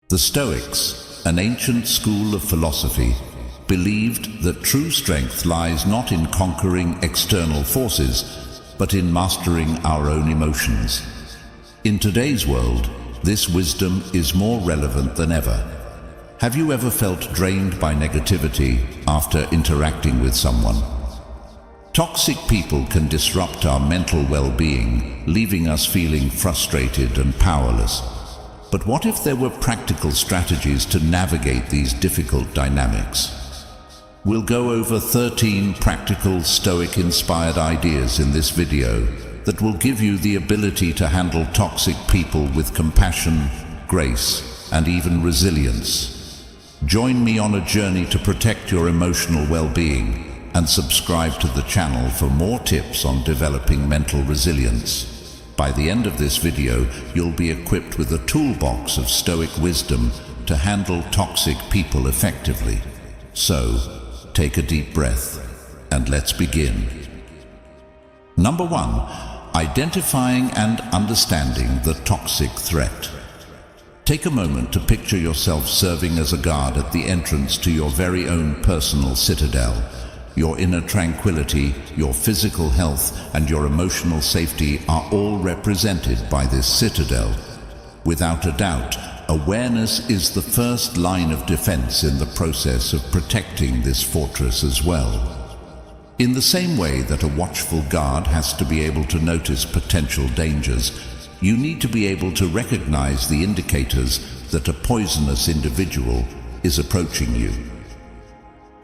The Stoics, an ancient school of philosophy, believed that true strength lies not in conquering external forces, but in mastering our own emotions. In today's world, this wisdom is more relevant than ever. Have you ever felt drained by negativity after interacting with someone? Toxic people can disrupt our mental well-being, leaving us feeling frustrated and powerless. But what if there were practical strategies to navigate these difficult dynamics? We'll go over 13 practical Stoic-inspired ideas in this video that will give you the ability to handle toxic people with compassion, grace, and even resilience. Join me on a journey to protect your emotional well-being and subscribe to the channel for more tips on developing mental resilience. By the end of this video, you'll be equipped with a toolbox of Stoic wisdom to handle toxic people effectively. So, take a deep breath and let's begin. Number 1, identifying and understanding the toxic threat. Take a moment to picture yourself serving as a guard at the entrance to your very own personal citadel. Your inner tranquility, your physical health, and your emotional safety are all represented by this citadel. Without a doubt, awareness is the first line of defense in the process of protecting this fortress as well. In the same way that a watchful guard has to be able to notice potential dangers, you need to be able to recognize the indicators that a poisonous individual is approaching you.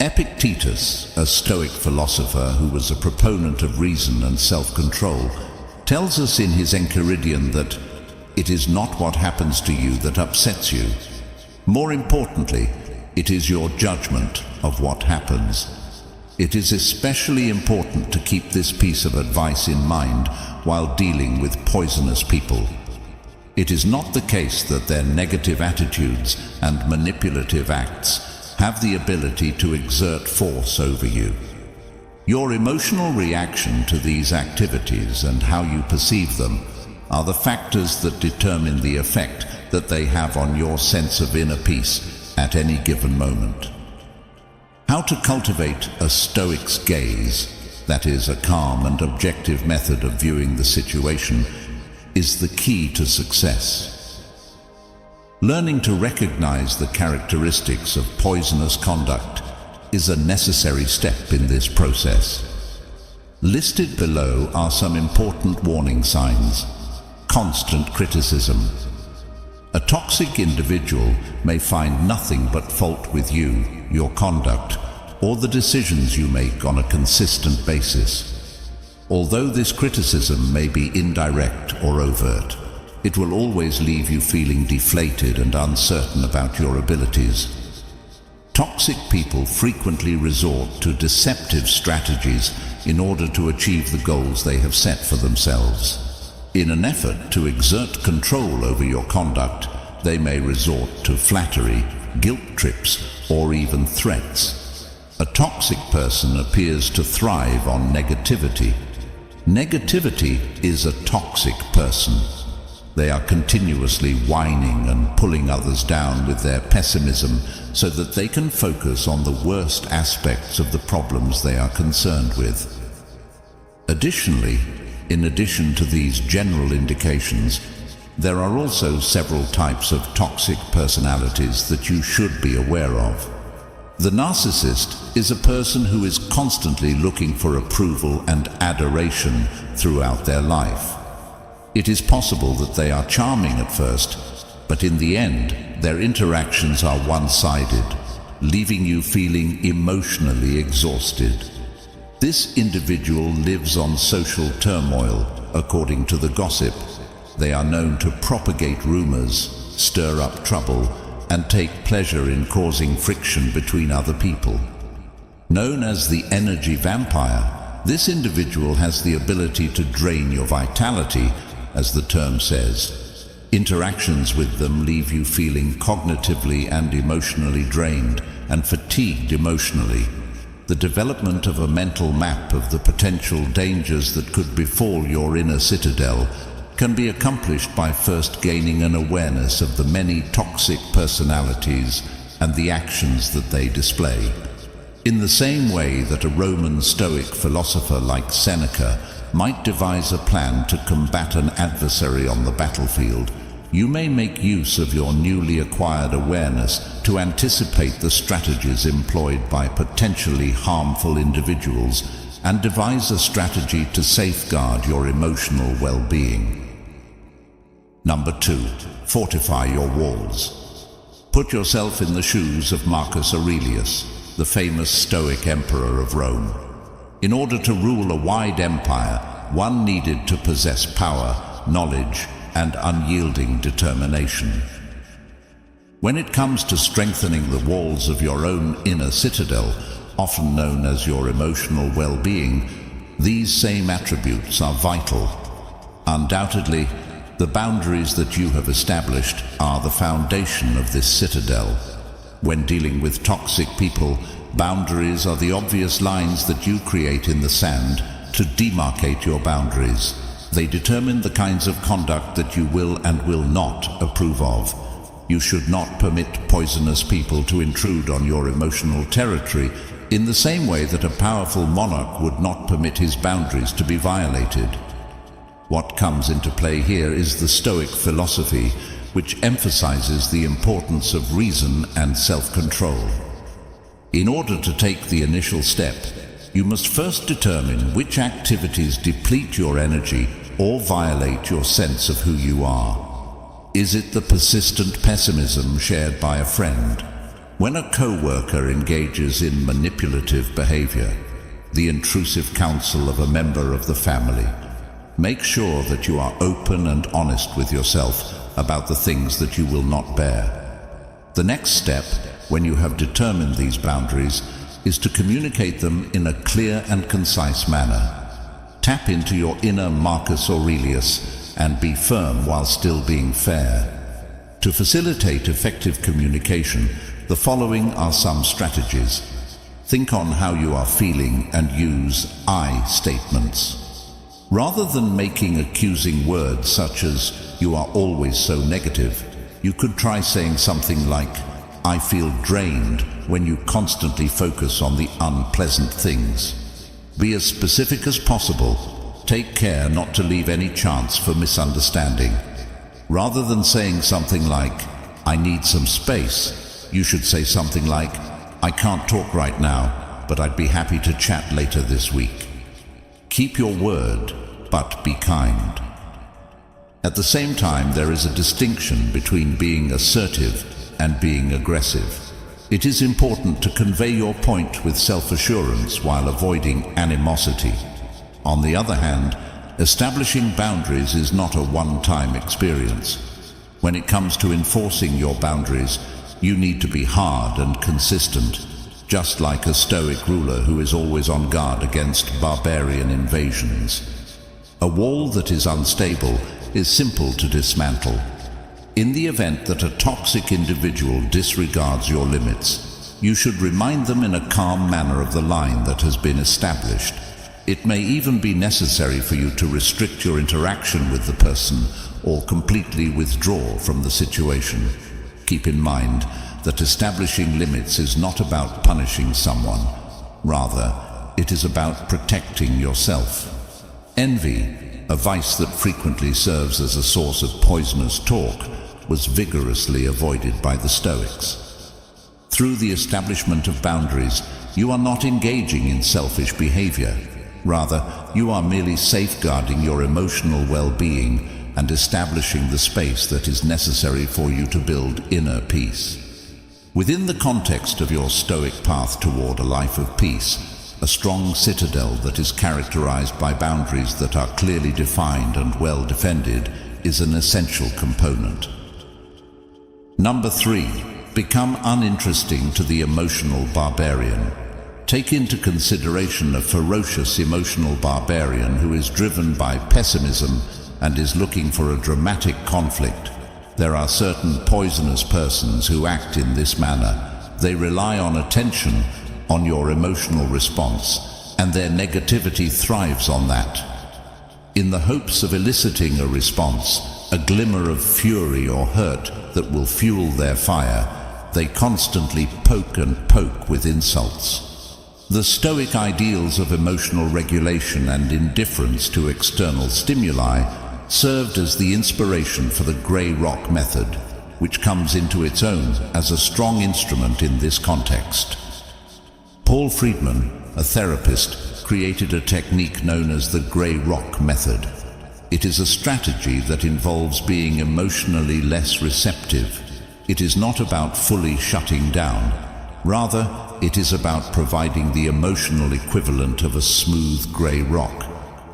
Epictetus, a Stoic philosopher who was a proponent of reason and self-control, tells us in his Enchiridion that it is not what happens to you that upsets you. More importantly, it is your judgment of what happens. It is especially important to keep this piece of advice in mind while dealing with poisonous people. It is not the case that their negative attitudes and manipulative acts have the ability to exert force over you. Your emotional reaction to these activities and how you perceive them are the factors that determine the effect that they have on your sense of inner peace at any given moment. How to cultivate a Stoic's gaze, that is, a calm and objective method of viewing the situation, is the key to success. Learning to recognize the characteristics of poisonous conduct is a necessary step in this process. Listed below are some important warning signs. Constant criticism. A toxic individual may find nothing but fault with you, your conduct, or the decisions you make on a consistent basis. Although this criticism may be indirect or overt, it will always leave you feeling deflated and uncertain about your abilities. Toxic people frequently resort to deceptive strategies in order to achieve the goals they have set for themselves. In an effort to exert control over your conduct, they may resort to flattery, guilt trips, or even threats. A toxic person appears to thrive on negativity. Negativity is a toxic person. They are continuously whining and pulling others down with their pessimism so that they can focus on the worst aspects of the problems they are concerned with. Additionally, in addition to these general indications, there are also several types of toxic personalities that you should be aware of. The narcissist is a person who is constantly looking for approval and adoration throughout their life. It is possible that they are charming at first, but in the end, their interactions are one-sided, leaving you feeling emotionally exhausted. This individual lives on social turmoil, according to the gossip. They are known to propagate rumors, stir up trouble, and take pleasure in causing friction between other people. Known as the energy vampire, this individual has the ability to drain your vitality, as the term says. Interactions with them leave you feeling cognitively and emotionally drained and fatigued emotionally. The development of a mental map of the potential dangers that could befall your inner citadel can be accomplished by first gaining an awareness of the many toxic personalities and the actions that they display. In the same way that a Roman Stoic philosopher like Seneca might devise a plan to combat an adversary on the battlefield, you may make use of your newly acquired awareness to anticipate the strategies employed by potentially harmful individuals and devise a strategy to safeguard your emotional well-being. Number 2, fortify your walls. Put yourself in the shoes of Marcus Aurelius, the famous Stoic emperor of Rome. In order to rule a wide empire, one needed to possess power, knowledge, and unyielding determination. When it comes to strengthening the walls of your own inner citadel, often known as your emotional well-being, these same attributes are vital. Undoubtedly, the boundaries that you have established are the foundation of this citadel. When dealing with toxic people, boundaries are the obvious lines that you create in the sand to demarcate your boundaries. They determine the kinds of conduct that you will and will not approve of. You should not permit poisonous people to intrude on your emotional territory in the same way that a powerful monarch would not permit his boundaries to be violated. What comes into play here is the Stoic philosophy, which emphasizes the importance of reason and self-control. In order to take the initial step, you must first determine which activities deplete your energy or violate your sense of who you are. Is it the persistent pessimism shared by a friend? When a co-worker engages in manipulative behavior, the intrusive counsel of a member of the family, make sure that you are open and honest with yourself about the things that you will not bear. The next step, when you have determined these boundaries, is to communicate them in a clear and concise manner. Tap into your inner Marcus Aurelius and be firm while still being fair. To facilitate effective communication, the following are some strategies. Think on how you are feeling and use I statements. Rather than making accusing words such as, "You are always so negative," you could try saying something like, "I feel drained," when you constantly focus on the unpleasant things. Be as specific as possible. Take care not to leave any chance for misunderstanding. Rather than saying something like, "I need some space," you should say something like, "I can't talk right now, but I'd be happy to chat later this week." Keep your word, but be kind. At the same time, there is a distinction between being assertive and being aggressive. It is important to convey your point with self-assurance while avoiding animosity. On the other hand, establishing boundaries is not a one-time experience. When it comes to enforcing your boundaries, you need to be hard and consistent, just like a Stoic ruler who is always on guard against barbarian invasions. A wall that is unstable is simple to dismantle. In the event that a toxic individual disregards your limits, you should remind them in a calm manner of the line that has been established. It may even be necessary for you to restrict your interaction with the person or completely withdraw from the situation. Keep in mind that establishing limits is not about punishing someone. Rather, it is about protecting yourself. Envy, a vice that frequently serves as a source of poisonous talk, was vigorously avoided by the Stoics. Through the establishment of boundaries, you are not engaging in selfish behavior. Rather, you are merely safeguarding your emotional well-being and establishing the space that is necessary for you to build inner peace. Within the context of your Stoic path toward a life of peace, a strong citadel that is characterized by boundaries that are clearly defined and well defended is an essential component. Number 3, become uninteresting to the emotional barbarian. Take into consideration a ferocious emotional barbarian who is driven by pessimism and is looking for a dramatic conflict. There are certain poisonous persons who act in this manner. They rely on attention, on your emotional response, and their negativity thrives on that. In the hopes of eliciting a response, a glimmer of fury or hurt that will fuel their fire, they constantly poke and poke with insults. The Stoic ideals of emotional regulation and indifference to external stimuli served as the inspiration for the grey rock method, which comes into its own as a strong instrument in this context. Paul Friedman, a therapist, created a technique known as the grey rock method. It is a strategy that involves being emotionally less receptive. It is not about fully shutting down. Rather, it is about providing the emotional equivalent of a smooth grey rock,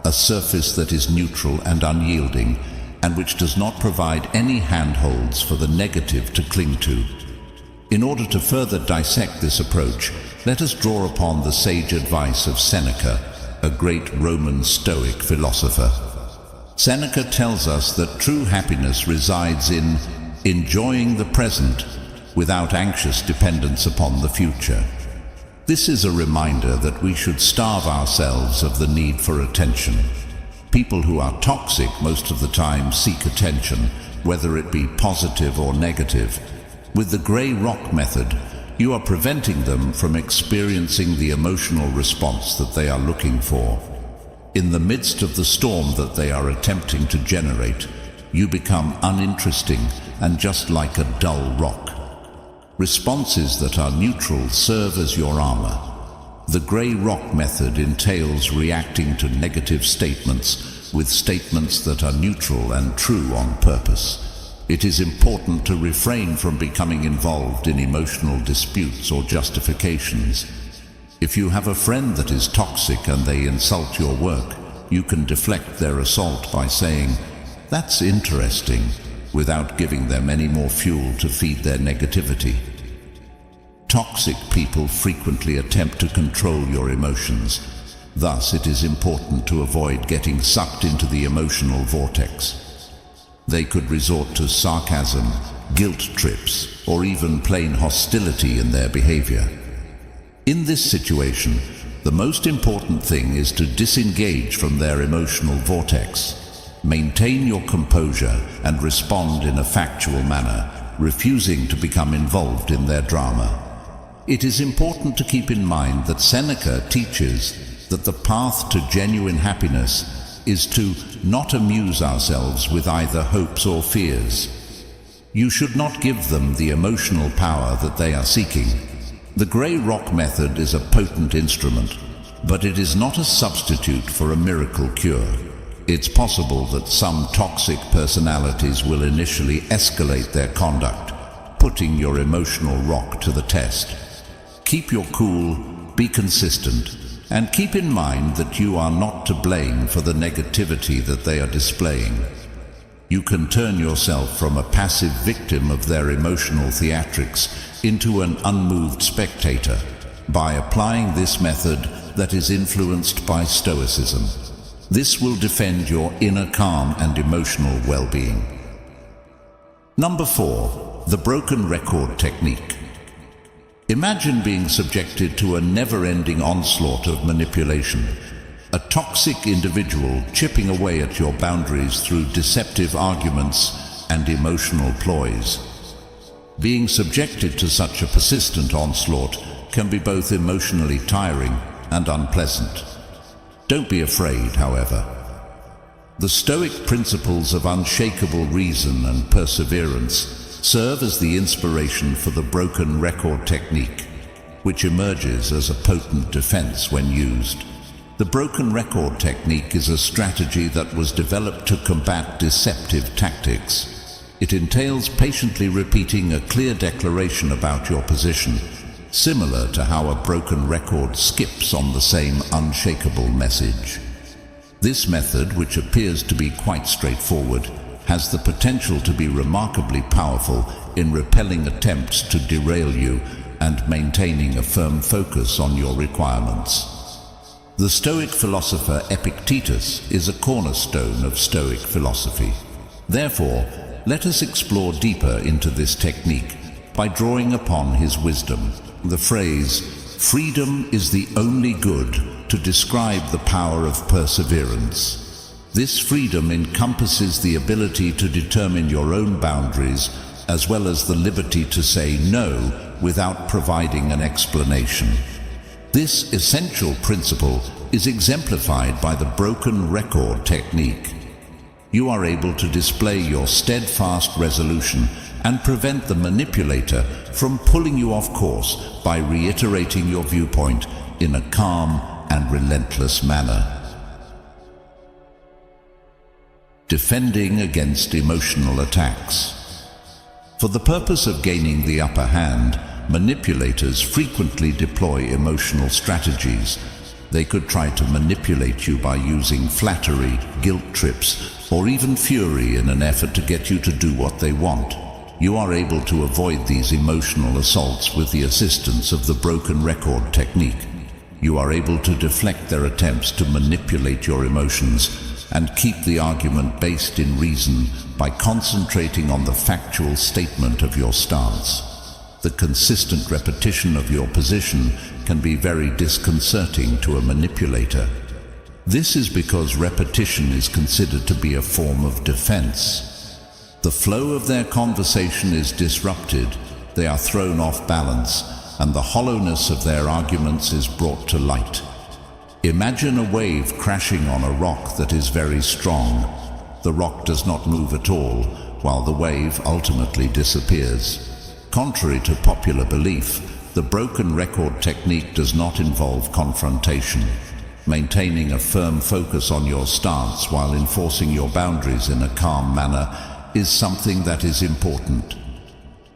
a surface that is neutral and unyielding, and which does not provide any handholds for the negative to cling to. In order to further dissect this approach, let us draw upon the sage advice of Seneca, a great Roman Stoic philosopher. Seneca tells us that true happiness resides in enjoying the present without anxious dependence upon the future. This is a reminder that we should starve ourselves of the need for attention. People who are toxic most of the time seek attention, whether it be positive or negative. With the grey rock method, you are preventing them from experiencing the emotional response that they are looking for. In the midst of the storm that they are attempting to generate, you become uninteresting and just like a dull rock. Responses that are neutral serve as your armor. The grey rock method entails reacting to negative statements with statements that are neutral and true on purpose. It is important to refrain from becoming involved in emotional disputes or justifications. If you have a friend that is toxic and they insult your work, you can deflect their assault by saying, "That's interesting," without giving them any more fuel to feed their negativity. Toxic people frequently attempt to control your emotions. Thus, it is important to avoid getting sucked into the emotional vortex. They could resort to sarcasm, guilt trips, or even plain hostility in their behavior. In this situation, the most important thing is to disengage from their emotional vortex. Maintain your composure and respond in a factual manner, refusing to become involved in their drama. It is important to keep in mind that Seneca teaches that the path to genuine happiness is to not amuse ourselves with either hopes or fears. You should not give them the emotional power that they are seeking. The grey rock method is a potent instrument, but it is not a substitute for a miracle cure. It's possible that some toxic personalities will initially escalate their conduct, putting your emotional rock to the test. Keep your cool, be consistent, and keep in mind that you are not to blame for the negativity that they are displaying. You can turn yourself from a passive victim of their emotional theatrics into an unmoved spectator by applying this method that is influenced by Stoicism. This will defend your inner calm and emotional well-being. Number 4, the broken record technique. Imagine being subjected to a never-ending onslaught of manipulation. A toxic individual chipping away at your boundaries through deceptive arguments and emotional ploys. Being subjected to such a persistent onslaught can be both emotionally tiring and unpleasant. Don't be afraid, however. The Stoic principles of unshakable reason and perseverance serve as the inspiration for the broken record technique, which emerges as a potent defense when used. The broken record technique is a strategy that was developed to combat deceptive tactics. It entails patiently repeating a clear declaration about your position, similar to how a broken record skips on the same unshakable message. This method, which appears to be quite straightforward, has the potential to be remarkably powerful in repelling attempts to derail you and maintaining a firm focus on your requirements. The Stoic philosopher Epictetus is a cornerstone of Stoic philosophy. Therefore, let us explore deeper into this technique by drawing upon his wisdom. The phrase, "freedom is the only good," to describe the power of perseverance. This freedom encompasses the ability to determine your own boundaries, as well as the liberty to say no without providing an explanation. This essential principle is exemplified by the broken record technique. You are able to display your steadfast resolution and prevent the manipulator from pulling you off course by reiterating your viewpoint in a calm and relentless manner. Defending against emotional attacks. For the purpose of gaining the upper hand, manipulators frequently deploy emotional strategies. They could try to manipulate you by using flattery, guilt trips, or even fury in an effort to get you to do what they want. You are able to avoid these emotional assaults with the assistance of the broken record technique. You are able to deflect their attempts to manipulate your emotions and keep the argument based in reason by concentrating on the factual statement of your stance. The consistent repetition of your position can be very disconcerting to a manipulator. This is because repetition is considered to be a form of defense. The flow of their conversation is disrupted, they are thrown off balance, and the hollowness of their arguments is brought to light. Imagine a wave crashing on a rock that is very strong. The rock does not move at all, while the wave ultimately disappears. Contrary to popular belief, the broken record technique does not involve confrontation. Maintaining a firm focus on your stance while enforcing your boundaries in a calm manner is something that is important.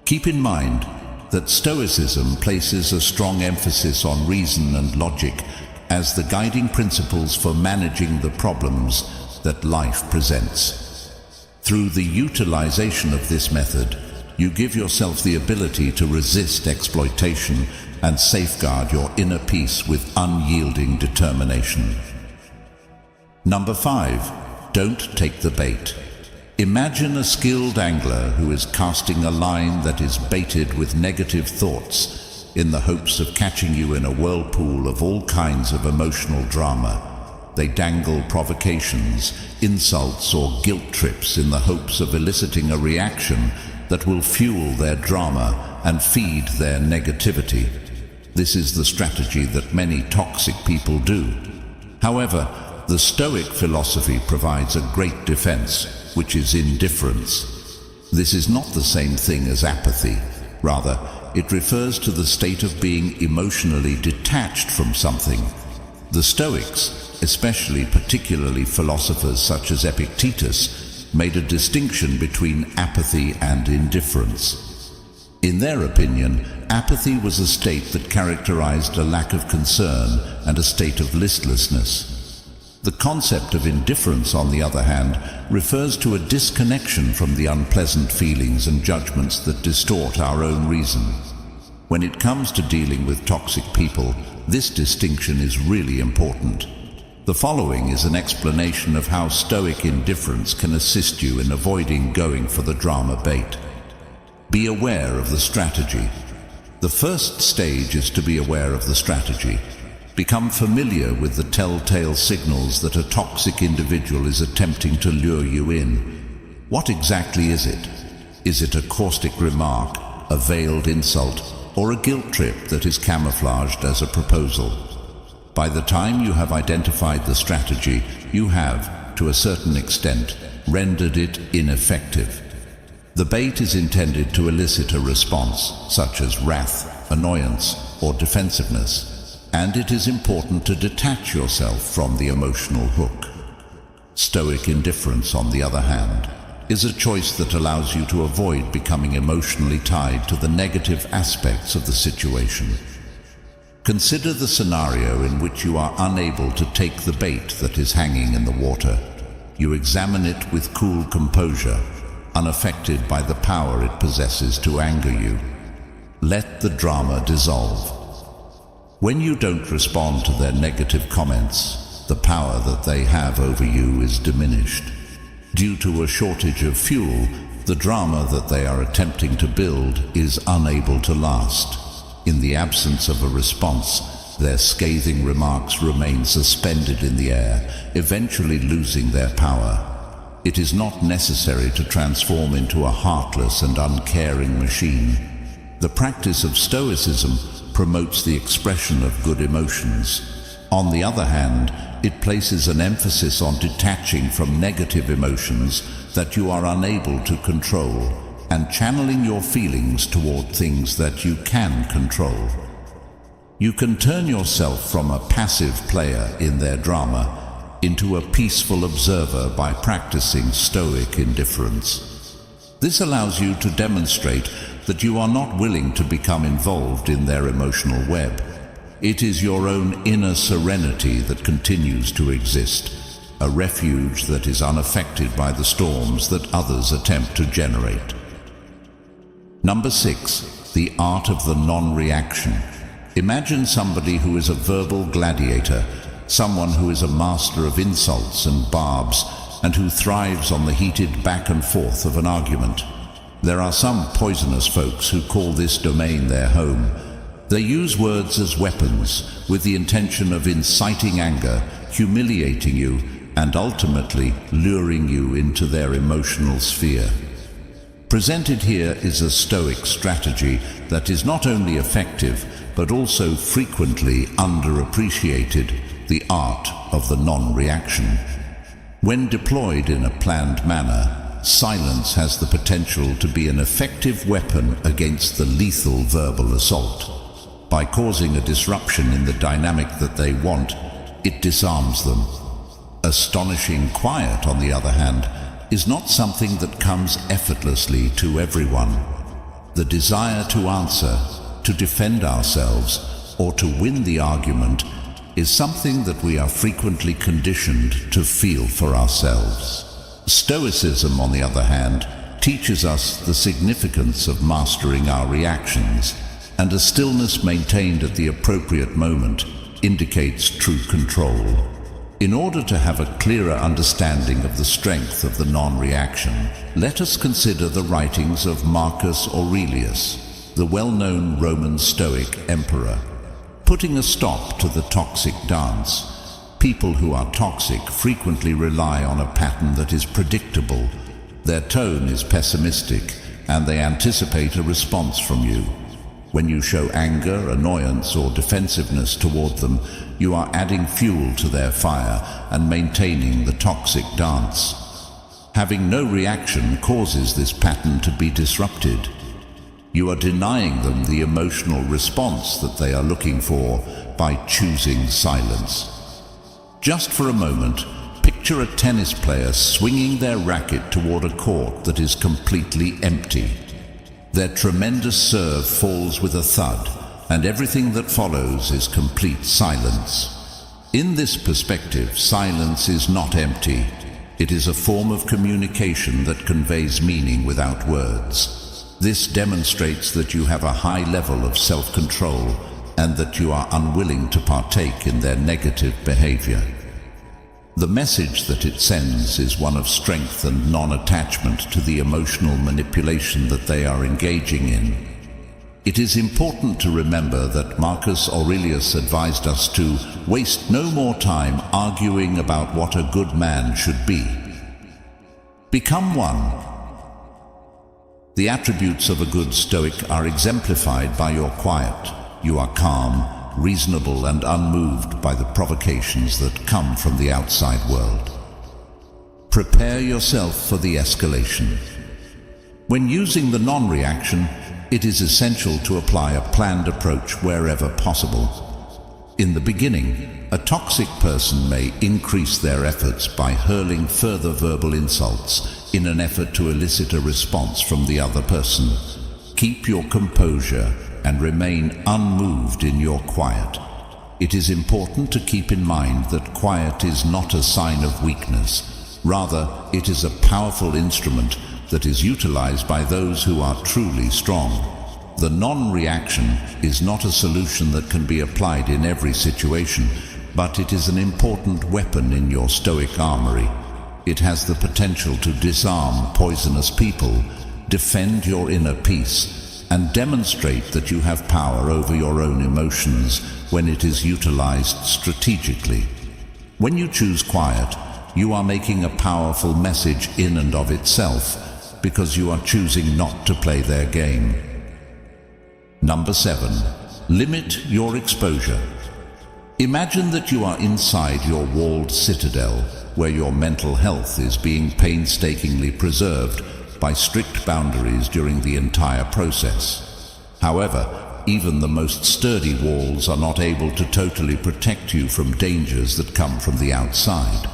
Keep in mind that Stoicism places a strong emphasis on reason and logic as the guiding principles for managing the problems that life presents. Through the utilization of this method, you give yourself the ability to resist exploitation and safeguard your inner peace with unyielding determination. Number 5, don't take the bait. Imagine a skilled angler who is casting a line that is baited with negative thoughts in the hopes of catching you in a whirlpool of all kinds of emotional drama. They dangle provocations, insults, or guilt trips in the hopes of eliciting a reaction that will fuel their drama and feed their negativity. This is the strategy that many toxic people do. However, the Stoic philosophy provides a great defense, which is indifference. This is not the same thing as apathy. Rather, it refers to the state of being emotionally detached from something. The Stoics, especially particularly philosophers such as Epictetus, made a distinction between apathy and indifference. In their opinion, apathy was a state that characterized a lack of concern and a state of listlessness. The concept of indifference, on the other hand, refers to a disconnection from the unpleasant feelings and judgments that distort our own reason. When it comes to dealing with toxic people, this distinction is really important. The following is an explanation of how Stoic indifference can assist you in avoiding going for the drama bait. Be aware of the strategy. The first stage is to be aware of the strategy. Become familiar with the telltale signals that a toxic individual is attempting to lure you in. What exactly is it? Is it a caustic remark, a veiled insult, or a guilt trip that is camouflaged as a proposal? By the time you have identified the strategy, you have, to a certain extent, rendered it ineffective. The bait is intended to elicit a response, such as wrath, annoyance, or defensiveness, and it is important to detach yourself from the emotional hook. Stoic indifference, on the other hand, is a choice that allows you to avoid becoming emotionally tied to the negative aspects of the situation. Consider the scenario in which you are unable to take the bait that is hanging in the water. You examine it with cool composure, unaffected by the power it possesses to anger you. Let the drama dissolve. When you don't respond to their negative comments, the power that they have over you is diminished. Due to a shortage of fuel, the drama that they are attempting to build is unable to last. In the absence of a response, Their scathing remarks remain suspended in the air, eventually losing their power. It is not necessary to transform into a heartless and uncaring machine. The practice of Stoicism promotes the expression of good emotions. On the other hand, it places an emphasis on detaching from negative emotions that you are unable to control and channeling your feelings toward things that you can control. You can turn yourself from a passive player in their drama into a peaceful observer by practicing Stoic indifference. This allows you to demonstrate that you are not willing to become involved in their emotional web. It is your own inner serenity that continues to exist, a refuge that is unaffected by the storms that others attempt to generate. Number 6, the art of the non-reaction. Imagine somebody who is a verbal gladiator, someone who is a master of insults and barbs, and who thrives on the heated back and forth of an argument. There are some poisonous folks who call this domain their home. They use words as weapons with the intention of inciting anger, humiliating you, and ultimately luring you into their emotional sphere. Presented here is a Stoic strategy that is not only effective, but also frequently underappreciated: the art of the non-reaction. When deployed in a planned manner, silence has the potential to be an effective weapon against the lethal verbal assault. By causing a disruption in the dynamic that they want, it disarms them. Astonishing quiet, on the other hand, is not something that comes effortlessly to everyone. The desire to answer, to defend ourselves, or to win the argument is something that we are frequently conditioned to feel for ourselves. Stoicism, on the other hand, teaches us the significance of mastering our reactions, and a stillness maintained at the appropriate moment indicates true control. In order to have a clearer understanding of the strength of the non-reaction, let us consider the writings of Marcus Aurelius, the well-known Roman Stoic emperor. Putting a stop to the toxic dance. People who are toxic frequently rely on a pattern that is predictable. Their tone is pessimistic, and they anticipate a response from you. When you show anger, annoyance, or defensiveness toward them, you are adding fuel to their fire and maintaining the toxic dance. Having no reaction causes this pattern to be disrupted. You are denying them the emotional response that they are looking for by choosing silence. Just for a moment, picture a tennis player swinging their racket toward a court that is completely empty. Their tremendous serve falls with a thud, and everything that follows is complete silence. In this perspective, silence is not empty. It is a form of communication that conveys meaning without words. This demonstrates that you have a high level of self-control and that you are unwilling to partake in their negative behavior. The message that it sends is one of strength and non-attachment to the emotional manipulation that they are engaging in. It is important to remember that Marcus Aurelius advised us to waste no more time arguing about what a good man should be. Become one. The attributes of a good Stoic are exemplified by your quiet. You are calm, reasonable, and unmoved by the provocations that come from the outside world. Prepare yourself for the escalation. When using the non-reaction, it is essential to apply a planned approach wherever possible. In the beginning, a toxic person may increase their efforts by hurling further verbal insults in an effort to elicit a response from the other person. Keep your composure and remain unmoved in your quiet. It is important to keep in mind that quiet is not a sign of weakness. Rather, it is a powerful instrument that is utilized by those who are truly strong. The non-reaction is not a solution that can be applied in every situation, but it is an important weapon in your Stoic armory. It has the potential to disarm poisonous people, defend your inner peace, and demonstrate that you have power over your own emotions when it is utilized strategically. When you choose quiet, you are making a powerful message in and of itself, because you are choosing not to play their game. Number 7. Limit your exposure. Imagine that you are inside your walled citadel, where your mental health is being painstakingly preserved by strict boundaries during the entire process. However, even the most sturdy walls are not able to totally protect you from dangers that come from the outside.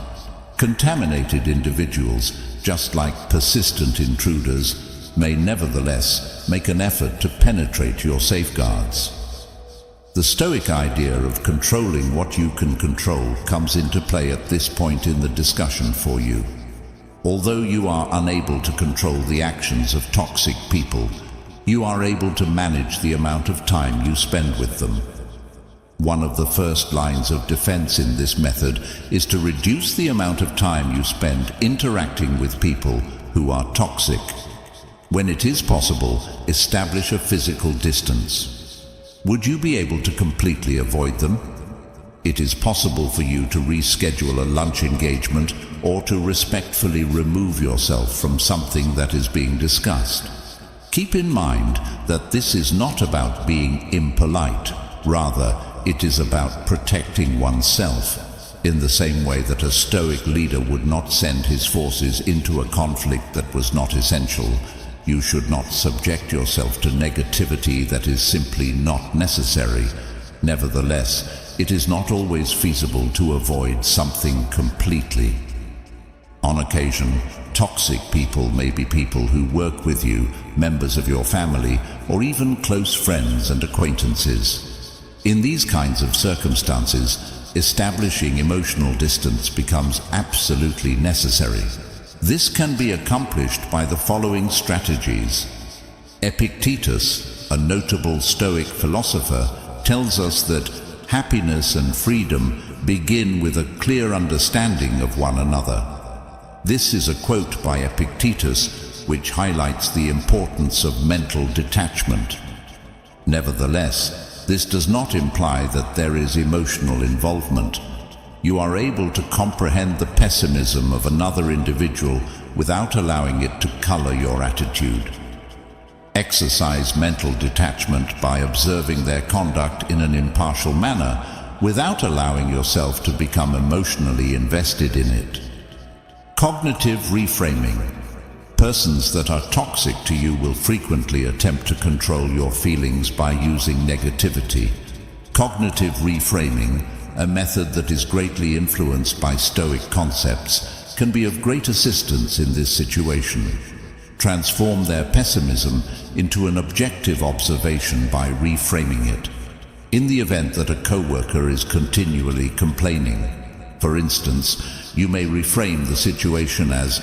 Contaminated individuals, just like persistent intruders, may nevertheless make an effort to penetrate your safeguards. The Stoic idea of controlling what you can control comes into play at this point in the discussion for you. Although you are unable to control the actions of toxic people, you are able to manage the amount of time you spend with them. One of the first lines of defense in this method is to reduce the amount of time you spend interacting with people who are toxic. When it is possible, establish a physical distance. Would you be able to completely avoid them? It is possible for you to reschedule a lunch engagement or to respectfully remove yourself from something that is being discussed. Keep in mind that this is not about being impolite. Rather, it is about protecting oneself, in the same way that a Stoic leader would not send his forces into a conflict that was not essential. You should not subject yourself to negativity that is simply not necessary. Nevertheless, it is not always feasible to avoid something completely. On occasion, toxic people may be people who work with you, members of your family, or even close friends and acquaintances. In these kinds of circumstances, establishing emotional distance becomes absolutely necessary. This can be accomplished by the following strategies. Epictetus, a notable Stoic philosopher, tells us that happiness and freedom begin with a clear understanding of one another. This is a quote by Epictetus, which highlights the importance of mental detachment. Nevertheless, this does not imply that there is emotional involvement. You are able to comprehend the pessimism of another individual without allowing it to color your attitude. Exercise mental detachment by observing their conduct in an impartial manner without allowing yourself to become emotionally invested in it. Cognitive reframing. Persons that are toxic to you will frequently attempt to control your feelings by using negativity. Cognitive reframing, a method that is greatly influenced by Stoic concepts, can be of great assistance in this situation. Transform their pessimism into an objective observation by reframing it. In the event that a coworker is continually complaining, for instance, you may reframe the situation as,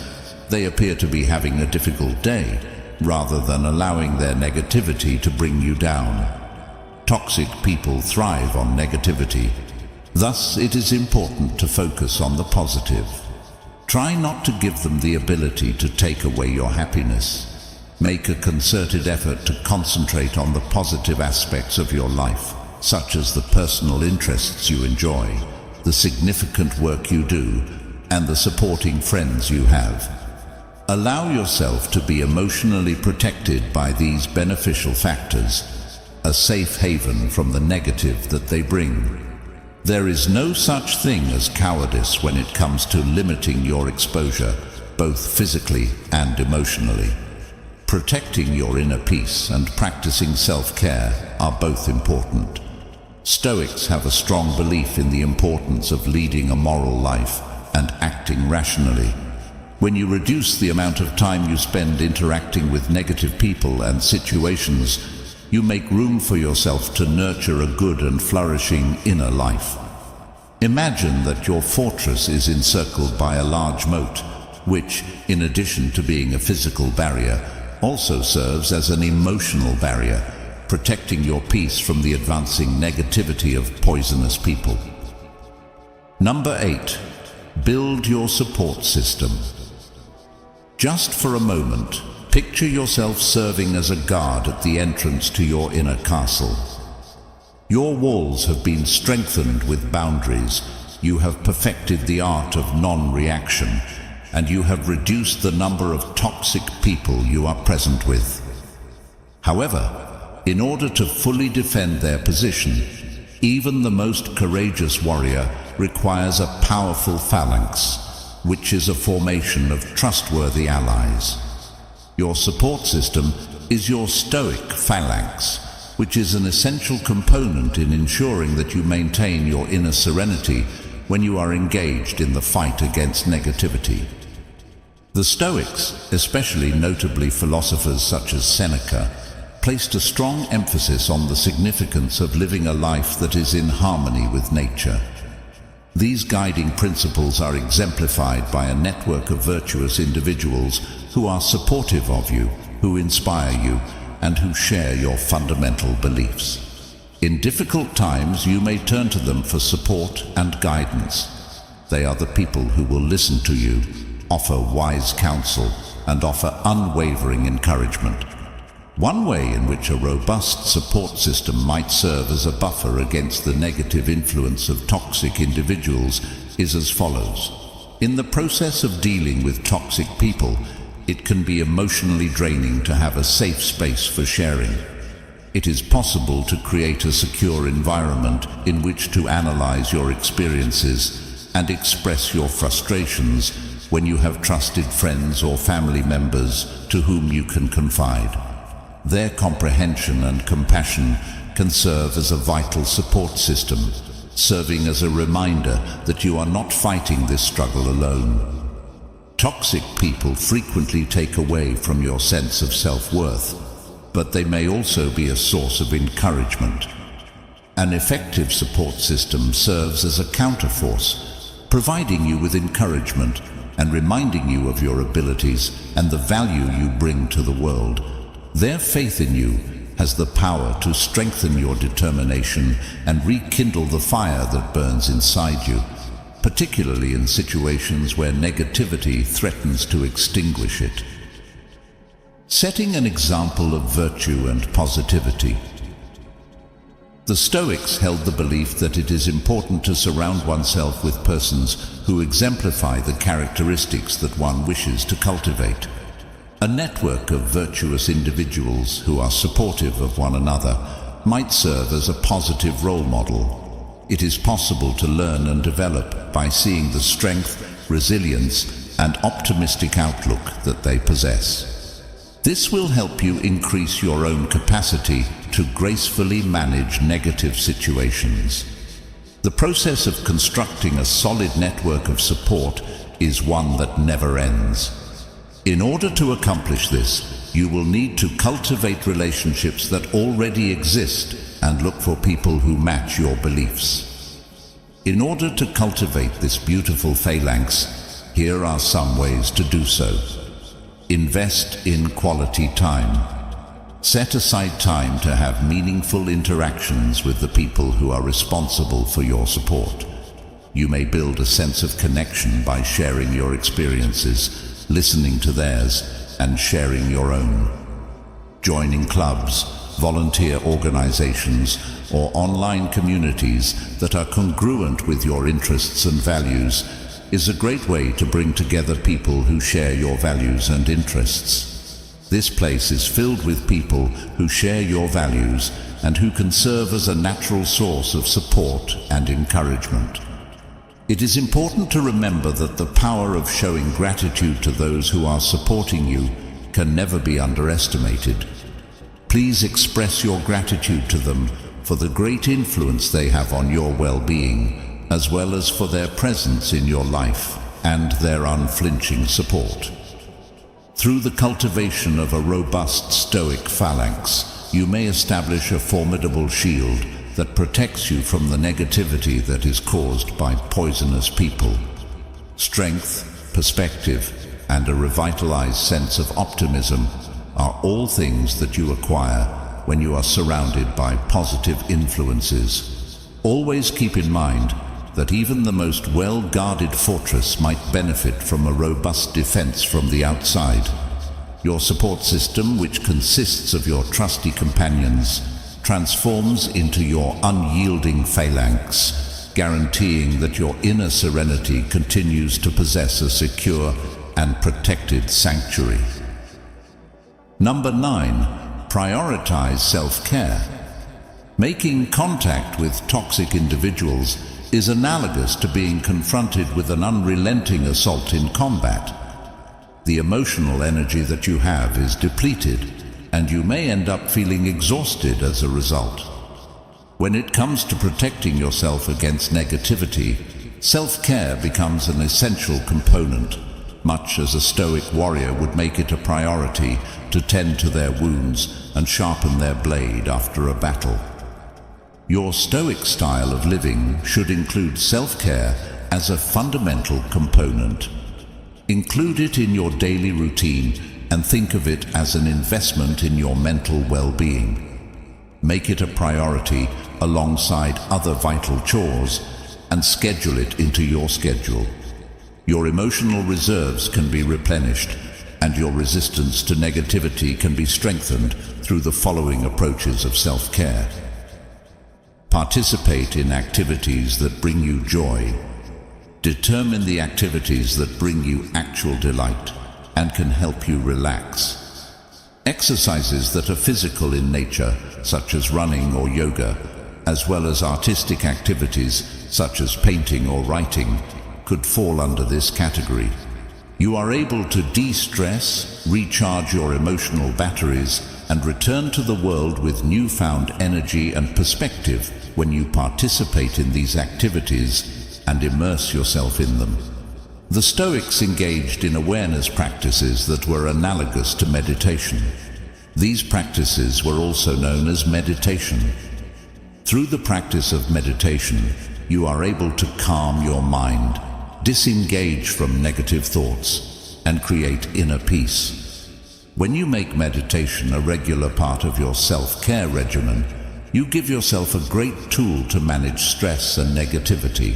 "They appear to be having a difficult day," rather than allowing their negativity to bring you down. Toxic people thrive on negativity. Thus, it is important to focus on the positive. Try not to give them the ability to take away your happiness. Make a concerted effort to concentrate on the positive aspects of your life, such as the personal interests you enjoy, the significant work you do, and the supporting friends you have. Allow yourself to be emotionally protected by these beneficial factors, a safe haven from the negative that they bring. There is no such thing as cowardice when it comes to limiting your exposure, both physically and emotionally. Protecting your inner peace and practicing self-care are both important. Stoics have a strong belief in the importance of leading a moral life and acting rationally. When you reduce the amount of time you spend interacting with negative people and situations, you make room for yourself to nurture a good and flourishing inner life. Imagine that your fortress is encircled by a large moat, which, in addition to being a physical barrier, also serves as an emotional barrier, protecting your peace from the advancing negativity of poisonous people. Number 8. Build your support system. Just for a moment, Picture yourself serving as a guard at the entrance to your inner castle. Your walls have been strengthened with boundaries, you have perfected the art of non-reaction, and you have reduced the number of toxic people you are present with. However, in order to fully defend their position, even the most courageous warrior requires a powerful phalanx, which is a formation of trustworthy allies. Your support system is your Stoic phalanx, which is an essential component in ensuring that you maintain your inner serenity when you are engaged in the fight against negativity. The Stoics, especially notably philosophers such as Seneca, placed a strong emphasis on the significance of living a life that is in harmony with nature. These guiding principles are exemplified by a network of virtuous individuals who are supportive of you, who inspire you, and who share your fundamental beliefs. In difficult times, you may turn to them for support and guidance. They are the people who will listen to you, offer wise counsel, and offer unwavering encouragement. One way in which a robust support system might serve as a buffer against the negative influence of toxic individuals is as follows. In the process of dealing with toxic people, it can be emotionally draining to have a safe space for sharing. It is possible to create a secure environment in which to analyze your experiences and express your frustrations when you have trusted friends or family members to whom you can confide. Their comprehension and compassion can serve as a vital support system, serving as a reminder that you are not fighting this struggle alone. Toxic people frequently take away from your sense of self-worth, but they may also be a source of encouragement. An effective support system serves as a counterforce, providing you with encouragement and reminding you of your abilities and the value you bring to the world. Their faith in you has the power to strengthen your determination and rekindle the fire that burns inside you, particularly in situations where negativity threatens to extinguish it. Setting an example of virtue and positivity. The Stoics held the belief that it is important to surround oneself with persons who exemplify the characteristics that one wishes to cultivate. A network of virtuous individuals who are supportive of one another might serve as a positive role model. It is possible to learn and develop by seeing the strength, resilience, and optimistic outlook that they possess. This will help you increase your own capacity to gracefully manage negative situations. The process of constructing a solid network of support is one that never ends. In order to accomplish this, you will need to cultivate relationships that already exist and look for people who match your beliefs. In order to cultivate this beautiful phalanx, here are some ways to do so. Invest in quality time. Set aside time to have meaningful interactions with the people who are responsible for your support. You may build a sense of connection by sharing your experiences, listening to theirs, and sharing your own. Joining clubs, volunteer organizations, or online communities that are congruent with your interests and values is a great way to bring together people who share your values and interests. This place is filled with people who share your values and who can serve as a natural source of support and encouragement. It is important to remember that the power of showing gratitude to those who are supporting you can never be underestimated. Please express your gratitude to them for the great influence they have on your well-being, as well as for their presence in your life and their unflinching support. Through the cultivation of a robust Stoic phalanx, you may establish a formidable shield that protects you from the negativity that is caused by poisonous people. Strength, perspective, and a revitalized sense of optimism are all things that you acquire when you are surrounded by positive influences. Always keep in mind that even the most well-guarded fortress might benefit from a robust defense from the outside. Your support system, which consists of your trusty companions, transforms into your unyielding phalanx, guaranteeing that your inner serenity continues to possess a secure and protected sanctuary. Number 9. Prioritize self-care. Making contact with toxic individuals is analogous to being confronted with an unrelenting assault in combat. The emotional energy that you have is depleted, and you may end up feeling exhausted as a result. When it comes to protecting yourself against negativity, self-care becomes an essential component, much as a Stoic warrior would make it a priority to tend to their wounds and sharpen their blade after a battle. Your Stoic style of living should include self-care as a fundamental component. Include it in your daily routine and think of it as an investment in your mental well-being. Make it a priority alongside other vital chores and schedule it into your schedule. Your emotional reserves can be replenished, and your resistance to negativity can be strengthened through the following approaches of self-care. Participate in activities that bring you joy. Determine the activities that bring you actual delight and can help you relax. Exercises that are physical in nature, such as running or yoga, as well as artistic activities such as painting or writing, could fall under this category. You are able to de-stress, recharge your emotional batteries, and return to the world with newfound energy and perspective when you participate in these activities and immerse yourself in them. The Stoics engaged in awareness practices that were analogous to meditation. These practices were also known as meditation. Through the practice of meditation, you are able to calm your mind, disengage from negative thoughts, and create inner peace. When you make meditation a regular part of your self-care regimen, you give yourself a great tool to manage stress and negativity,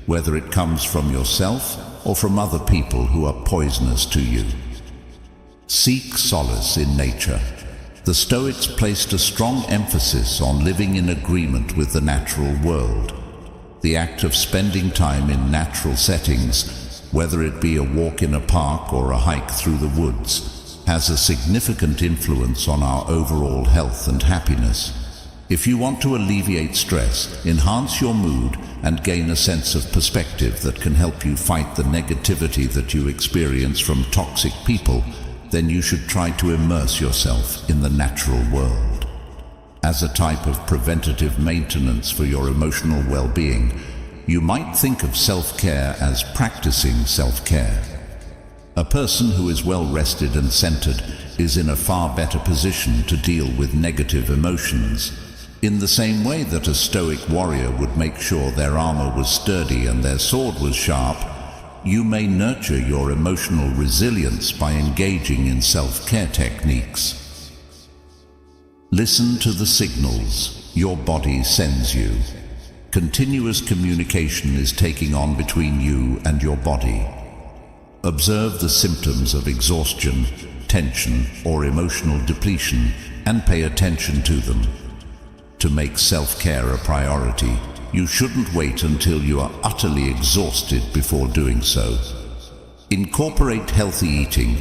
whether it comes from yourself or from other people who are poisonous to you. Seek solace in nature. The Stoics placed a strong emphasis on living in agreement with the natural world. The act of spending time in natural settings, whether it be a walk in a park or a hike through the woods, has a significant influence on our overall health and happiness. If you want to alleviate stress, enhance your mood, and gain a sense of perspective that can help you fight the negativity that you experience from toxic people, then you should try to immerse yourself in the natural world. As a type of preventative maintenance for your emotional well-being, you might think of self-care as practicing self-care. A person who is well-rested and centered is in a far better position to deal with negative emotions. In the same way that a Stoic warrior would make sure their armor was sturdy and their sword was sharp, you may nurture your emotional resilience by engaging in self-care techniques. Listen to the signals your body sends you. Continuous communication is taking on between you and your body. Observe the symptoms of exhaustion, tension, or emotional depletion and pay attention to them. To make self-care a priority, you shouldn't wait until you are utterly exhausted before doing so. Incorporate healthy eating,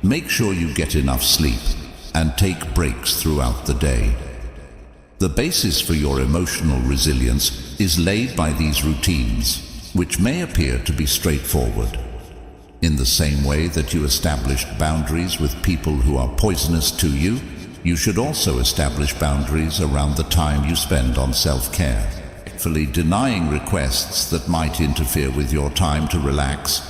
make sure you get enough sleep, and take breaks throughout the day. The basis for your emotional resilience is laid by these routines, which may appear to be straightforward. In the same way that you established boundaries with people who are poisonous to you, you should also establish boundaries around the time you spend on self-care. Fully denying requests that might interfere with your time to relax,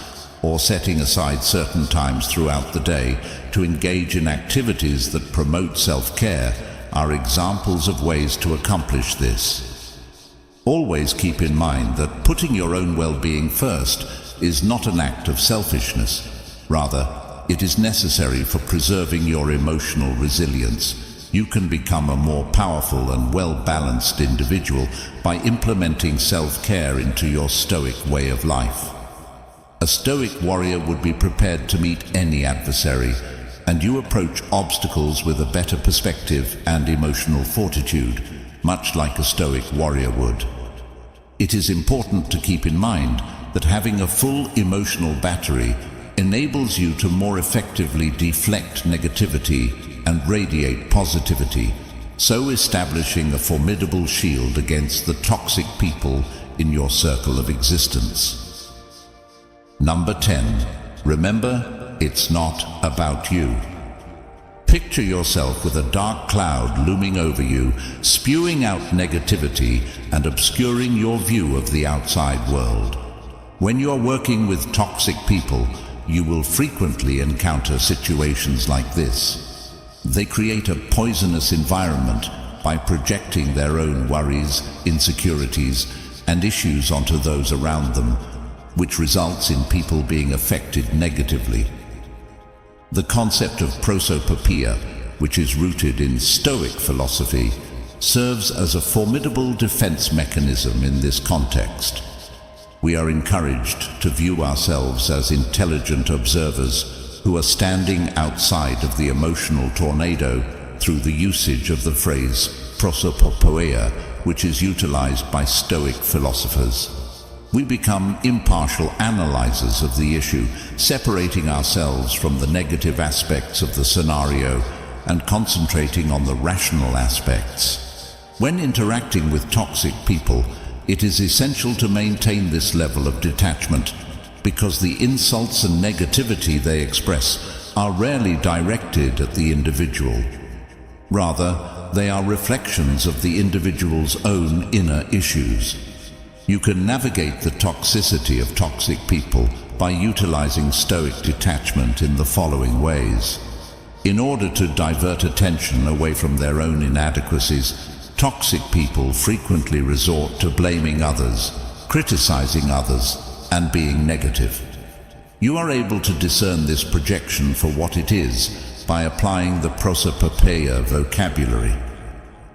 or setting aside certain times throughout the day to engage in activities that promote self-care are examples of ways to accomplish this. Always keep in mind that putting your own well-being first is not an act of selfishness. Rather, it is necessary for preserving your emotional resilience. You can become a more powerful and well-balanced individual by implementing self-care into your Stoic way of life. A Stoic warrior would be prepared to meet any adversary, and you approach obstacles with a better perspective and emotional fortitude, much like a Stoic warrior would. It is important to keep in mind that having a full emotional battery enables you to more effectively deflect negativity and radiate positivity, so establishing a formidable shield against the toxic people in your circle of existence. Number 10. Remember, it's not about you. Picture yourself with a dark cloud looming over you, spewing out negativity and obscuring your view of the outside world. When you're working with toxic people, you will frequently encounter situations like this. They create a poisonous environment by projecting their own worries, insecurities, and issues onto those around them, which results in people being affected negatively. The concept of prosopopeia, which is rooted in Stoic philosophy, serves as a formidable defense mechanism in this context. We are encouraged to view ourselves as intelligent observers who are standing outside of the emotional tornado through the usage of the phrase prosopopoeia, which is utilized by Stoic philosophers. We become impartial analyzers of the issue, separating ourselves from the negative aspects of the scenario and concentrating on the rational aspects. When interacting with toxic people, it is essential to maintain this level of detachment because the insults and negativity they express are rarely directed at the individual. Rather, they are reflections of the individual's own inner issues. You can navigate the toxicity of toxic people by utilizing Stoic detachment in the following ways. In order to divert attention away from their own inadequacies, toxic people frequently resort to blaming others, criticizing others, and being negative. You are able to discern this projection for what it is by applying the prosopopeia vocabulary.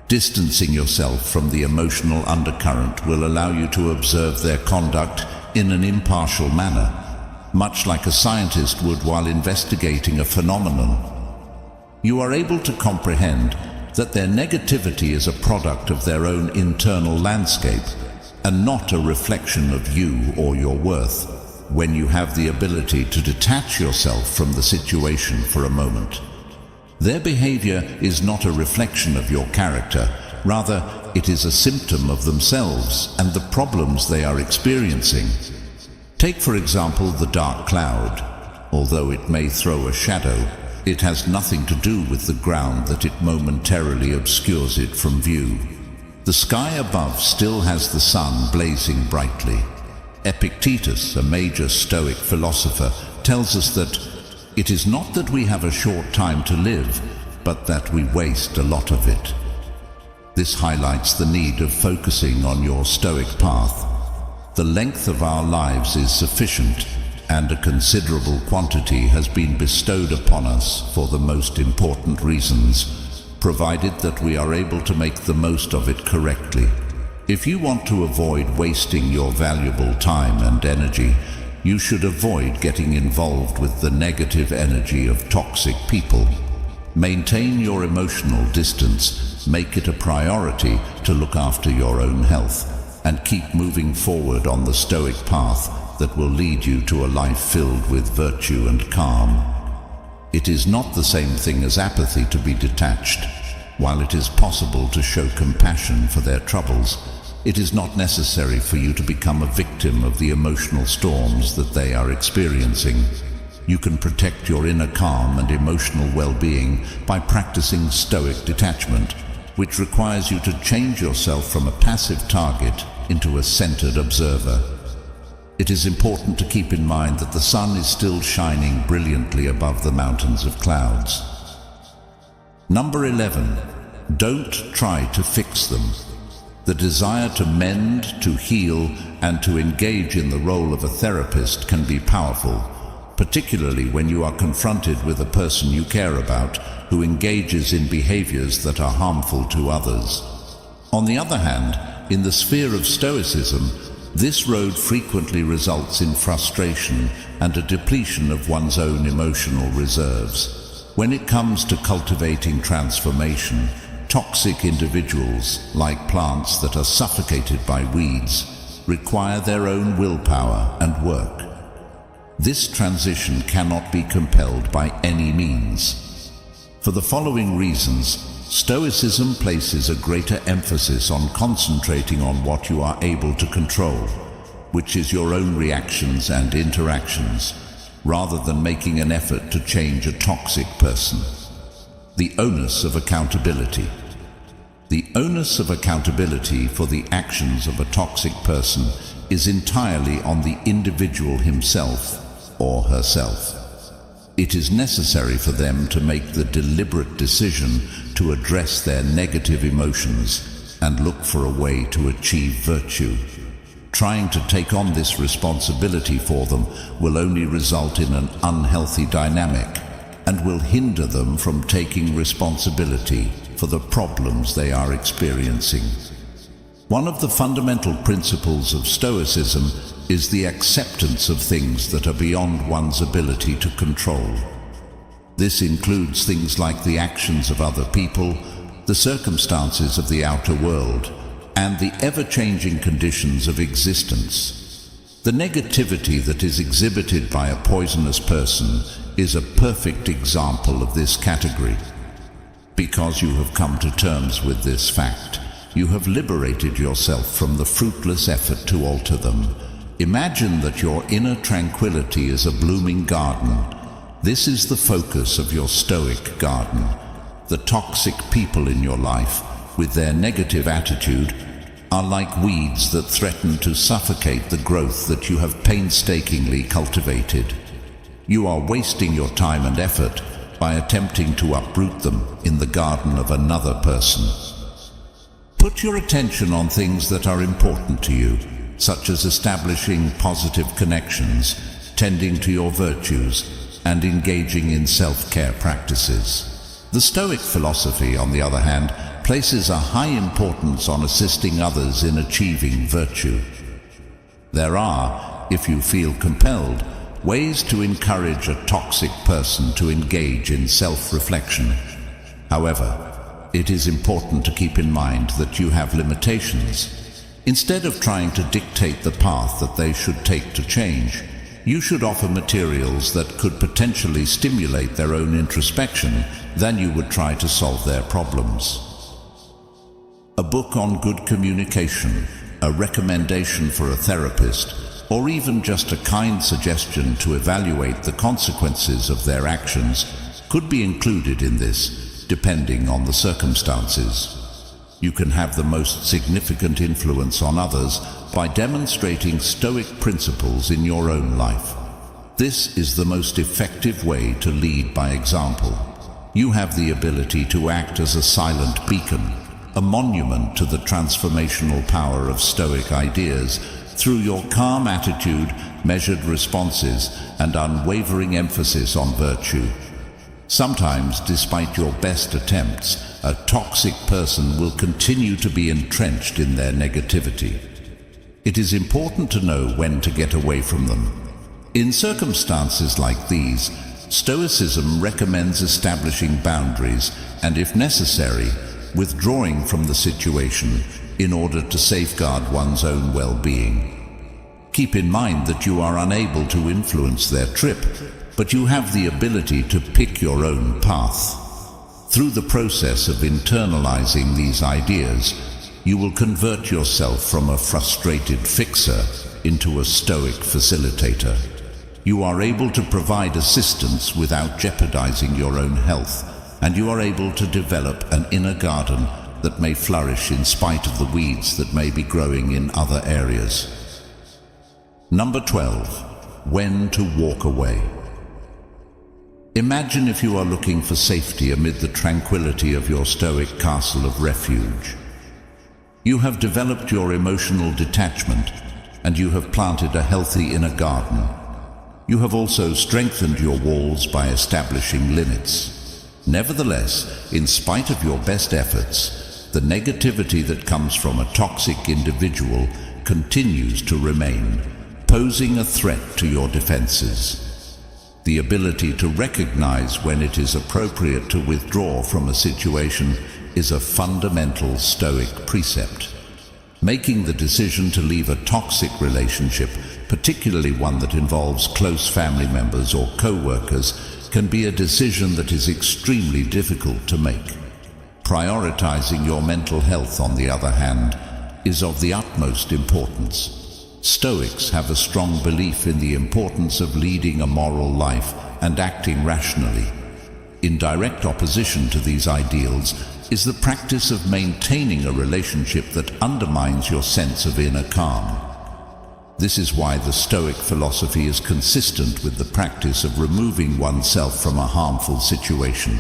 Distancing yourself from the emotional undercurrent will allow you to observe their conduct in an impartial manner, much like a scientist would while investigating a phenomenon. You are able to comprehend that their negativity is a product of their own internal landscape and not a reflection of you or your worth, when you have the ability to detach yourself from the situation for a moment. Their behavior is not a reflection of your character, rather it is a symptom of themselves and the problems they are experiencing. Take for example the dark cloud. Although it may throw a shadow, it has nothing to do with the ground that it momentarily obscures it from view. The sky above still has the sun blazing brightly. Epictetus, a major Stoic philosopher, tells us that it is not that we have a short time to live, but that we waste a lot of it. This highlights the need of focusing on your Stoic path. The length of our lives is sufficient, and a considerable quantity has been bestowed upon us for the most important reasons, provided that we are able to make the most of it correctly. If you want to avoid wasting your valuable time and energy, you should avoid getting involved with the negative energy of toxic people. Maintain your emotional distance, make it a priority to look after your own health, and keep moving forward on the Stoic path that will lead you to a life filled with virtue and calm. It is not the same thing as apathy to be detached. While it is possible to show compassion for their troubles, it is not necessary for you to become a victim of the emotional storms that they are experiencing. You can protect your inner calm and emotional well-being by practicing Stoic detachment, which requires you to change yourself from a passive target into a centered observer. It is important to keep in mind that the sun is still shining brilliantly above the mountains of clouds. Number 11. Don't try to fix them. The desire to mend, to heal, and to engage in the role of a therapist can be powerful, particularly when you are confronted with a person you care about who engages in behaviors that are harmful to others. On the other hand, in the sphere of Stoicism, this road frequently results in frustration and a depletion of one's own emotional reserves. When it comes to cultivating transformation, toxic individuals, like plants that are suffocated by weeds, require their own willpower and work. This transition cannot be compelled by any means. For the following reasons, Stoicism places a greater emphasis on concentrating on what you are able to control, which is your own reactions and interactions, rather than making an effort to change a toxic person. The onus of accountability. The onus of accountability for the actions of a toxic person is entirely on the individual himself or herself. It is necessary for them to make the deliberate decision to address their negative emotions and look for a way to achieve virtue. Trying to take on this responsibility for them will only result in an unhealthy dynamic and will hinder them from taking responsibility for the problems they are experiencing. One of the fundamental principles of Stoicism is the acceptance of things that are beyond one's ability to control. This includes things like the actions of other people, the circumstances of the outer world, and the ever-changing conditions of existence. The negativity that is exhibited by a poisonous person is a perfect example of this category. Because you have come to terms with this fact, you have liberated yourself from the fruitless effort to alter them. Imagine that your inner tranquility is a blooming garden. This is the focus of your Stoic garden. The toxic people in your life, with their negative attitude, are like weeds that threaten to suffocate the growth that you have painstakingly cultivated. You are wasting your time and effort by attempting to uproot them in the garden of another person. Put your attention on things that are important to you, such as establishing positive connections, tending to your virtues, and engaging in self-care practices. The Stoic philosophy, on the other hand, places a high importance on assisting others in achieving virtue. There are, if you feel compelled, ways to encourage a toxic person to engage in self-reflection. However, it is important to keep in mind that you have limitations. Instead of trying to dictate the path that they should take to change, you should offer materials that could potentially stimulate their own introspection than you would try to solve their problems. A book on good communication, a recommendation for a therapist, or even just a kind suggestion to evaluate the consequences of their actions could be included in this, depending on the circumstances. You can have the most significant influence on others by demonstrating Stoic principles in your own life. This is the most effective way to lead by example. You have the ability to act as a silent beacon, a monument to the transformational power of Stoic ideas through your calm attitude, measured responses, and unwavering emphasis on virtue. Sometimes, despite your best attempts, a toxic person will continue to be entrenched in their negativity. It is important to know when to get away from them. In circumstances like these, Stoicism recommends establishing boundaries and, if necessary, withdrawing from the situation in order to safeguard one's own well-being. Keep in mind that you are unable to influence their trip, but you have the ability to pick your own path. Through the process of internalizing these ideas, you will convert yourself from a frustrated fixer into a Stoic facilitator. You are able to provide assistance without jeopardizing your own health, and you are able to develop an inner garden that may flourish in spite of the weeds that may be growing in other areas. Number 12. When to walk away. Imagine if you are looking for safety amid the tranquility of your Stoic castle of refuge. You have developed your emotional detachment, and you have planted a healthy inner garden. You have also strengthened your walls by establishing limits. Nevertheless, in spite of your best efforts, the negativity that comes from a toxic individual continues to remain, posing a threat to your defenses. The ability to recognize when it is appropriate to withdraw from a situation is a fundamental Stoic precept. Making the decision to leave a toxic relationship, particularly one that involves close family members or co-workers, can be a decision that is extremely difficult to make. Prioritizing your mental health, on the other hand, is of the utmost importance. Stoics have a strong belief in the importance of leading a moral life and acting rationally. In direct opposition to these ideals is the practice of maintaining a relationship that undermines your sense of inner calm. This is why the Stoic philosophy is consistent with the practice of removing oneself from a harmful situation,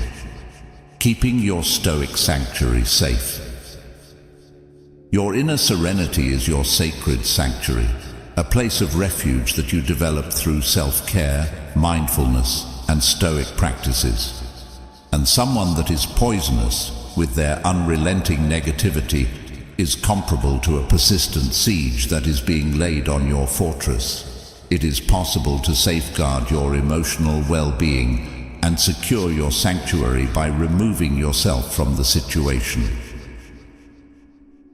keeping your Stoic sanctuary safe. Your inner serenity is your sacred sanctuary, a place of refuge that you develop through self-care, mindfulness, and Stoic practices. And someone that is poisonous, with their unrelenting negativity, is comparable to a persistent siege that is being laid on your fortress. It is possible to safeguard your emotional well-being and secure your sanctuary by removing yourself from the situation.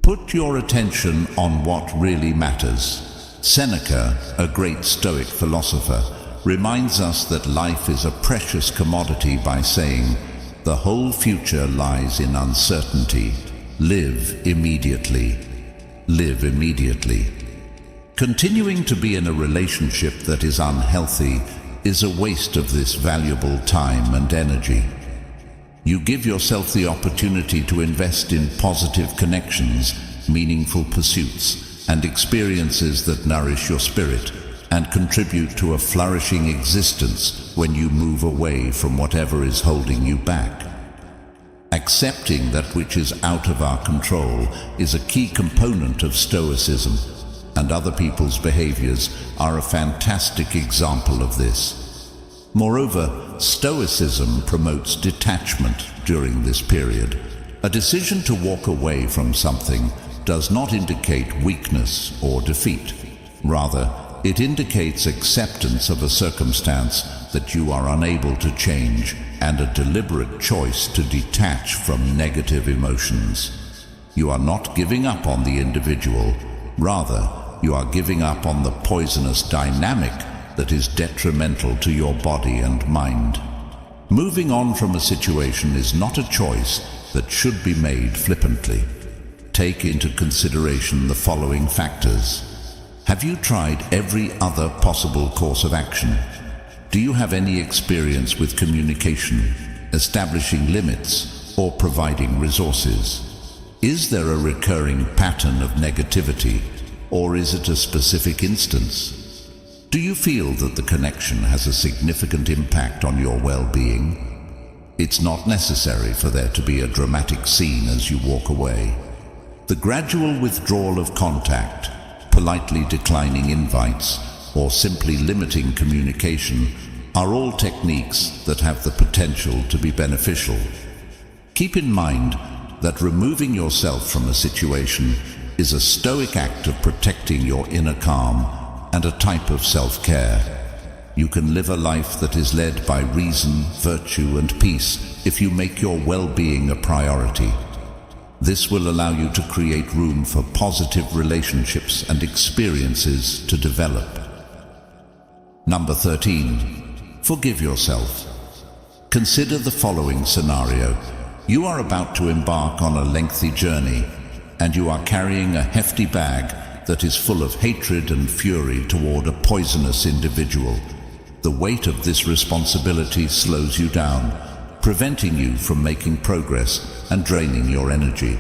Put your attention on what really matters. Seneca, a great Stoic philosopher, reminds us that life is a precious commodity by saying, "The whole future lies in uncertainty. Live immediately. Live immediately." Continuing to be in a relationship that is unhealthy is a waste of this valuable time and energy. You give yourself the opportunity to invest in positive connections, meaningful pursuits, and experiences that nourish your spirit and contribute to a flourishing existence when you move away from whatever is holding you back. Accepting that which is out of our control is a key component of Stoicism, and other people's behaviors are a fantastic example of this. Moreover, Stoicism promotes detachment during this period. A decision to walk away from something does not indicate weakness or defeat. Rather, it indicates acceptance of a circumstance that you are unable to change and a deliberate choice to detach from negative emotions. You are not giving up on the individual. Rather, you are giving up on the poisonous dynamic that is detrimental to your body and mind. Moving on from a situation is not a choice that should be made flippantly. Take into consideration the following factors. Have you tried every other possible course of action? Do you have any experience with communication, establishing limits, or providing resources? Is there a recurring pattern of negativity, or is it a specific instance? Do you feel that the connection has a significant impact on your well-being? It's not necessary for there to be a dramatic scene as you walk away. The gradual withdrawal of contact, politely declining invites, or simply limiting communication are all techniques that have the potential to be beneficial. Keep in mind that removing yourself from a situation is a Stoic act of protecting your inner calm and a type of self-care. You can live a life that is led by reason, virtue, and peace if you make your well-being a priority. This will allow you to create room for positive relationships and experiences to develop. Number 13. Forgive yourself. Consider the following scenario. You are about to embark on a lengthy journey, and you are carrying a hefty bag that is full of hatred and fury toward a poisonous individual. The weight of this responsibility slows you down, preventing you from making progress and draining your energy.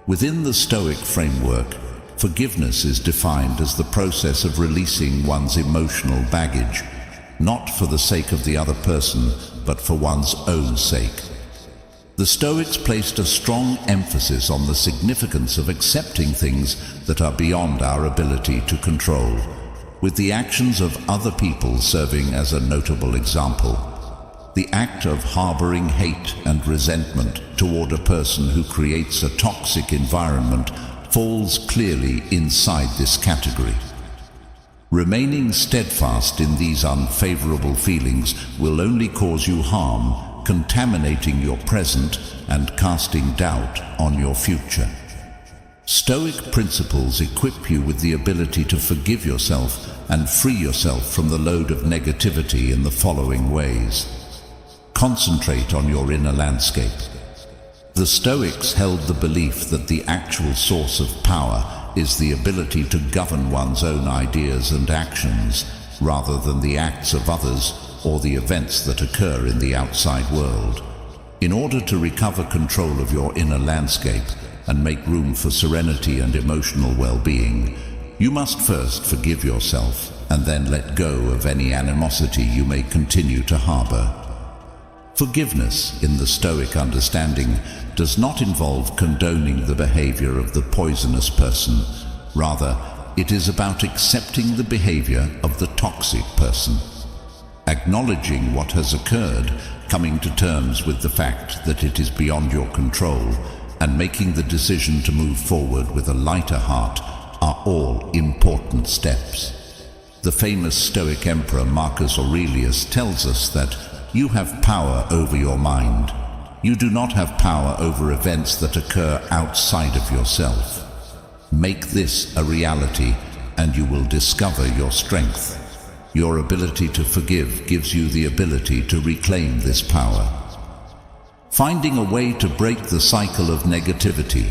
Within the Stoic framework, forgiveness is defined as the process of releasing one's emotional baggage, not for the sake of the other person, but for one's own sake. The Stoics placed a strong emphasis on the significance of accepting things that are beyond our ability to control, with the actions of other people serving as a notable example. The act of harboring hate and resentment toward a person who creates a toxic environment falls clearly inside this category. Remaining steadfast in these unfavorable feelings will only cause you harm, contaminating your present and casting doubt on your future. Stoic principles equip you with the ability to forgive yourself and free yourself from the load of negativity in the following ways. Concentrate on your inner landscape. The Stoics held the belief that the actual source of power is the ability to govern one's own ideas and actions, rather than the acts of others or the events that occur in the outside world. In order to recover control of your inner landscape and make room for serenity and emotional well-being, you must first forgive yourself and then let go of any animosity you may continue to harbor. Forgiveness, in the Stoic understanding, does not involve condoning the behavior of the poisonous person. Rather, it is about accepting the behavior of the toxic person. Acknowledging what has occurred, coming to terms with the fact that it is beyond your control, and making the decision to move forward with a lighter heart are all important steps. The famous Stoic emperor Marcus Aurelius tells us that you have power over your mind. You do not have power over events that occur outside of yourself. Make this a reality, and you will discover your strength. Your ability to forgive gives you the ability to reclaim this power. Finding a way to break the cycle of negativity.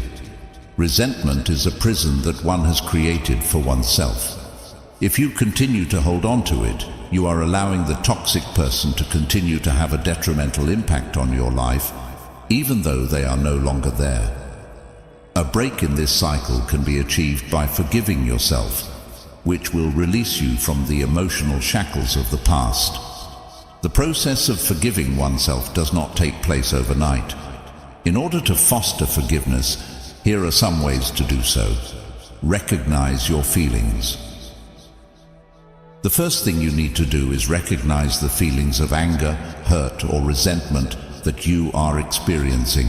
Resentment is a prison that one has created for oneself. If you continue to hold on to it, you are allowing the toxic person to continue to have a detrimental impact on your life, even though they are no longer there. A break in this cycle can be achieved by forgiving yourself, which will release you from the emotional shackles of the past. The process of forgiving oneself does not take place overnight. In order to foster forgiveness, here are some ways to do so. Recognize your feelings. The first thing you need to do is recognize the feelings of anger, hurt, or resentment that you are experiencing.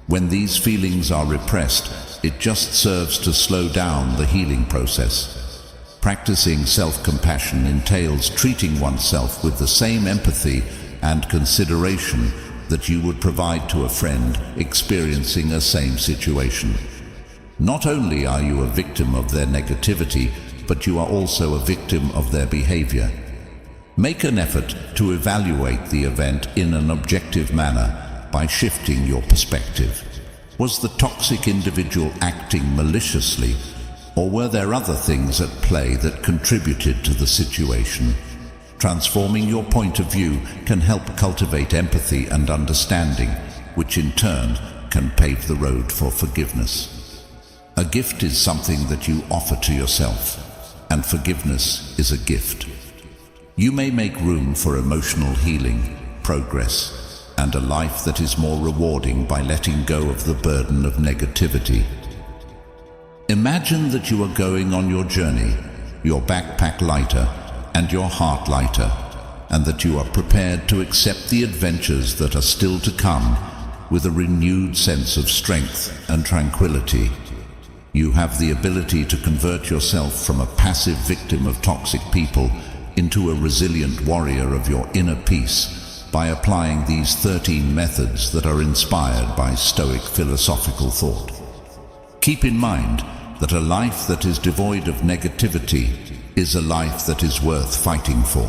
When these feelings are repressed, it just serves to slow down the healing process. Practicing self-compassion entails treating oneself with the same empathy and consideration that you would provide to a friend experiencing a same situation. Not only are you a victim of their negativity, but you are also a victim of their behavior. Make an effort to evaluate the event in an objective manner by shifting your perspective. Was the toxic individual acting maliciously, or were there other things at play that contributed to the situation? Transforming your point of view can help cultivate empathy and understanding, which in turn can pave the road for forgiveness. A gift is something that you offer to yourself, and forgiveness is a gift. You may make room for emotional healing, progress, and a life that is more rewarding by letting go of the burden of negativity. Imagine that you are going on your journey, your backpack lighter and your heart lighter, and that you are prepared to accept the adventures that are still to come with a renewed sense of strength and tranquility. You have the ability to convert yourself from a passive victim of toxic people into a resilient warrior of your inner peace by applying these 13 methods that are inspired by Stoic philosophical thought. Keep in mind that a life that is devoid of negativity is a life that is worth fighting for.